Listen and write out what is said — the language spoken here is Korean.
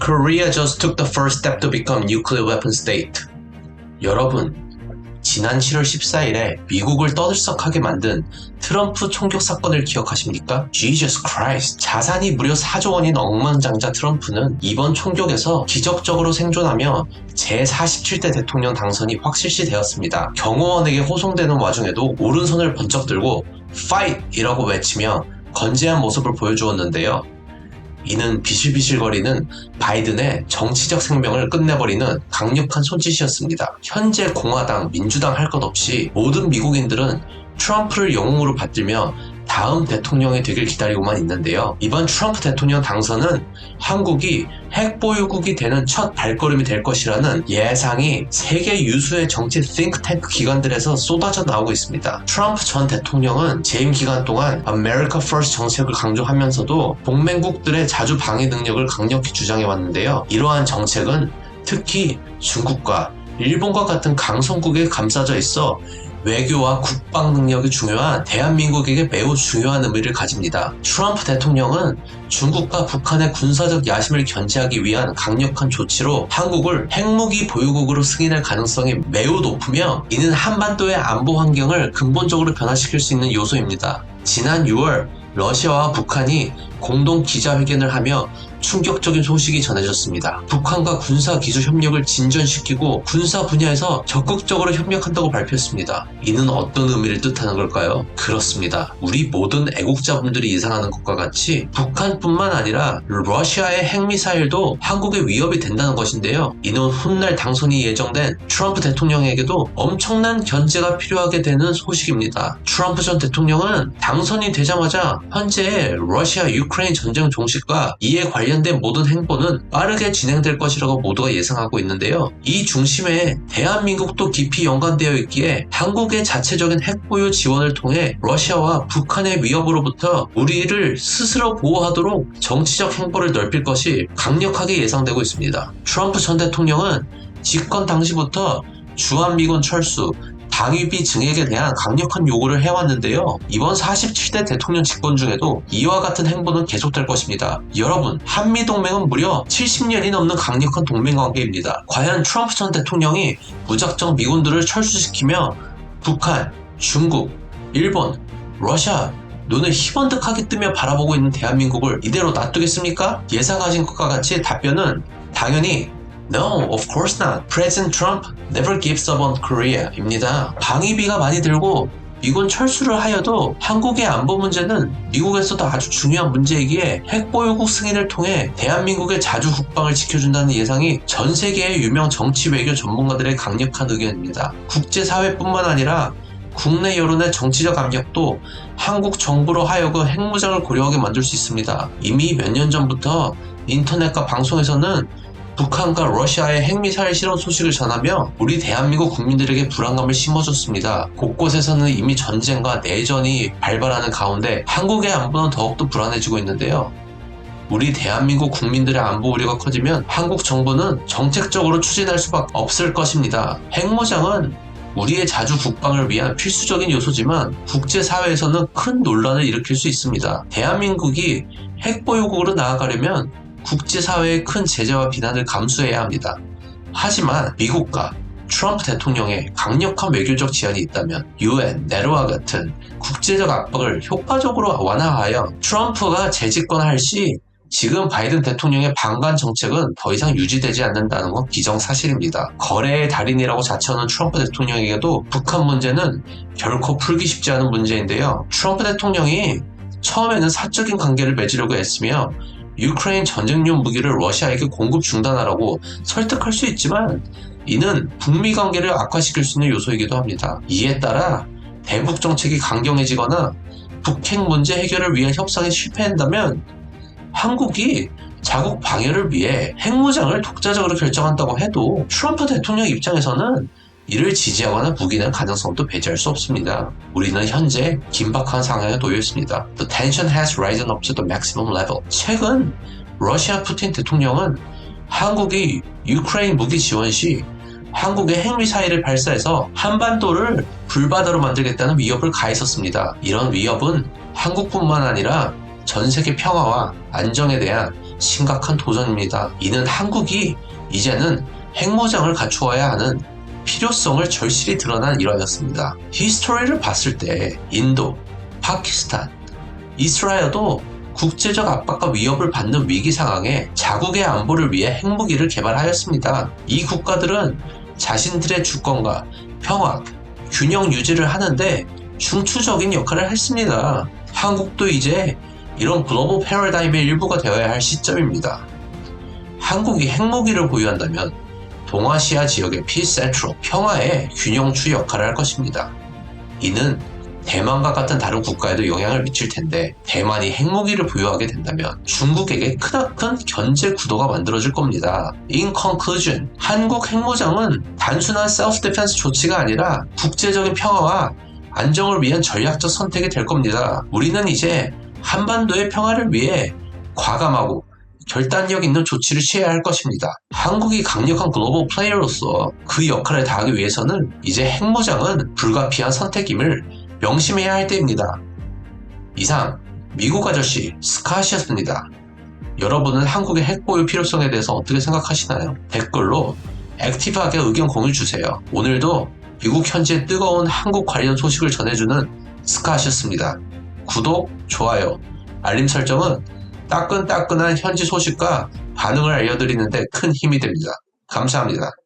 Korea just took the first step to become nuclear weapon state. 여러분, 지난 7월 14일에 미국을 떠들썩하게 만든 트럼프 총격 사건을 기억하십니까? Jesus Christ! 자산이 무려 4조 원인 억만장자 트럼프는 이번 총격에서 기적적으로 생존하며 제47대 대통령 당선이 확실시 되었습니다. 경호원에게 호송되는 와중에도 오른손을 번쩍 들고 Fight! 이라고 외치며 건재한 모습을 보여주었는데요. 이는 비실비실거리는 바이든의 정치적 생명을 끝내버리는 강력한 손짓이었습니다. 현재 공화당, 민주당 할 것 없이 모든 미국인들은 트럼프를 영웅으로 받들며 다음 대통령이 되길 기다리고만 있는데요. 이번 트럼프 대통령 당선은 한국이 핵보유국이 되는 첫 발걸음이 될 것이라는 예상이 세계 유수의 정치 싱크탱크 기관들에서 쏟아져 나오고 있습니다. 트럼프 전 대통령은 재임 기간 동안 America First 정책을 강조하면서도 동맹국들의 자주 방위 능력을 강력히 주장해왔는데요. 이러한 정책은 특히 중국과 일본과 같은 강성국에 감싸져 있어 외교와 국방 능력이 중요한 대한민국에게 매우 중요한 의미를 가집니다. 트럼프 대통령은 중국과 북한의 군사적 야심을 견제하기 위한 강력한 조치로 한국을 핵무기 보유국으로 승인할 가능성이 매우 높으며 이는 한반도의 안보 환경을 근본적으로 변화시킬 수 있는 요소입니다. 지난 6월 러시아와 북한이 공동 기자회견을 하며 충격적인 소식이 전해졌습니다. 북한과 군사기술 협력을 진전시키고 군사 분야에서 적극적으로 협력한다고 발표했습니다. 이는 어떤 의미를 뜻하는 걸까요? 그렇습니다. 우리 모든 애국자분들이 예상하는 것과 같이 북한뿐만 아니라 러시아의 핵미사일도 한국의 위협이 된다는 것인데요. 이는 훗날 당선이 예정된 트럼프 대통령에게도 엄청난 견제가 필요하게 되는 소식입니다. 트럼프 전 대통령은 당선이 되자마자 현재 러시아 유크레인 전쟁 종식과 이에 관련된 모든 행보는 빠르게 진행될 것이라고 모두가 예상하고 있는데요. 이 중심에 대한민국도 깊이 연관되어 있기에 한국의 자체적인 핵보유 지원을 통해 러시아와 북한의 위협으로부터 우리를 스스로 보호하도록 정치적 행보를 넓힐 것이 강력하게 예상되고 있습니다. 트럼프 전 대통령은 집권 당시부터 주한미군 철수, 방위비 증액에 대한 강력한 요구를 해왔는데요. 이번 47대 대통령 집권 중에도 이와 같은 행보는 계속될 것입니다. 여러분, 한미동맹은 무려 70년이 넘는 강력한 동맹관계입니다. 과연 트럼프 전 대통령이 무작정 미군들을 철수시키며 북한, 중국, 일본, 러시아 눈을 희번득하게 뜨며 바라보고 있는 대한민국을 이대로 놔두겠습니까? 예상하신 것과 같이 답변은 당연히 No, of course not. President Trump never gives up on Korea 입니다. 방위비가 많이 들고 미군 철수를 하여도 한국의 안보 문제는 미국에서도 아주 중요한 문제이기에 핵보유국 승인을 통해 대한민국의 자주 국방을 지켜준다는 예상이 전 세계의 유명 정치 외교 전문가들의 강력한 의견입니다. 국제사회뿐만 아니라 국내 여론의 정치적 압력도 한국 정부로 하여금 핵무장을 고려하게 만들 수 있습니다. 이미 몇 년 전부터 인터넷과 방송에서는 북한과 러시아의 핵미사일 실험 소식을 전하며 우리 대한민국 국민들에게 불안감을 심어줬습니다. 곳곳에서는 이미 전쟁과 내전이 발발하는 가운데 한국의 안보는 더욱더 불안해지고 있는데요. 우리 대한민국 국민들의 안보 우려가 커지면 한국 정부는 정책적으로 추진할 수밖에 없을 것입니다. 핵무장은 우리의 자주 국방을 위한 필수적인 요소지만 국제사회에서는 큰 논란을 일으킬 수 있습니다. 대한민국이 핵보유국으로 나아가려면 국제사회의 큰 제재와 비난을 감수해야 합니다. 하지만 미국과 트럼프 대통령의 강력한 외교적 지원이 있다면 UN, 네로와 같은 국제적 압박을 효과적으로 완화하여 트럼프가 재집권할 시 지금 바이든 대통령의 방관 정책은 더 이상 유지되지 않는다는 건 기정사실입니다. 거래의 달인이라고 자처하는 트럼프 대통령에게도 북한 문제는 결코 풀기 쉽지 않은 문제인데요. 트럼프 대통령이 처음에는 사적인 관계를 맺으려고 했으며 유크레인 전쟁용 무기를 러시아에게 공급 중단하라고 설득할 수 있지만 이는 북미 관계를 악화시킬 수 있는 요소이기도 합니다. 이에 따라 대북 정책이 강경해지거나 북핵 문제 해결을 위한 협상에 실패한다면 한국이 자국 방어를 위해 핵무장을 독자적으로 결정한다고 해도 트럼프 대통령 입장에서는 이를 지지하거나 묵인할 가능성도 배제할 수 없습니다. 우리는 현재 긴박한 상황에 놓여 있습니다. The tension has risen up to the maximum level. 최근 러시아 푸틴 대통령은 한국이 유크레인 무기 지원 시 한국의 핵미사일을 발사해서 한반도를 불바다로 만들겠다는 위협을 가했었습니다. 이런 위협은 한국뿐만 아니라 전 세계 평화와 안정에 대한 심각한 도전입니다. 이는 한국이 이제는 핵무장을 갖추어야 하는 필요성을 절실히 드러난 일화였습니다. 히스토리를 봤을 때 인도, 파키스탄, 이스라엘도 국제적 압박과 위협을 받는 위기 상황에 자국의 안보를 위해 핵무기를 개발하였습니다. 이 국가들은 자신들의 주권과 평화, 균형 유지를 하는데 중추적인 역할을 했습니다. 한국도 이제 이런 글로벌 패러다임의 일부가 되어야 할 시점입니다. 한국이 핵무기를 보유한다면 동아시아 지역의 피센트로 평화의 균형추 역할을 할 것입니다. 이는 대만과 같은 다른 국가에도 영향을 미칠 텐데 대만이 핵무기를 보유하게 된다면 중국에게 크나큰 견제 구도가 만들어질 겁니다. In conclusion, 한국 핵무장은 단순한 셀프 디펜스 조치가 아니라 국제적인 평화와 안정을 위한 전략적 선택이 될 겁니다. 우리는 이제 한반도의 평화를 위해 과감하고 결단력 있는 조치를 취해야 할 것입니다. 한국이 강력한 글로벌 플레이어로서 그 역할을 다하기 위해서는 이제 핵무장은 불가피한 선택임을 명심해야 할 때입니다. 이상 미국 아저씨 스캇이었습니다. 여러분은 한국의 핵 보유 필요성에 대해서 어떻게 생각하시나요? 댓글로 액티브하게 의견 공유 주세요. 오늘도 미국 현지의 뜨거운 한국 관련 소식을 전해주는 스캇이었습니다. 구독, 좋아요, 알림 설정은 따끈따끈한 현지 소식과 반응을 알려드리는데 큰 힘이 됩니다. 감사합니다.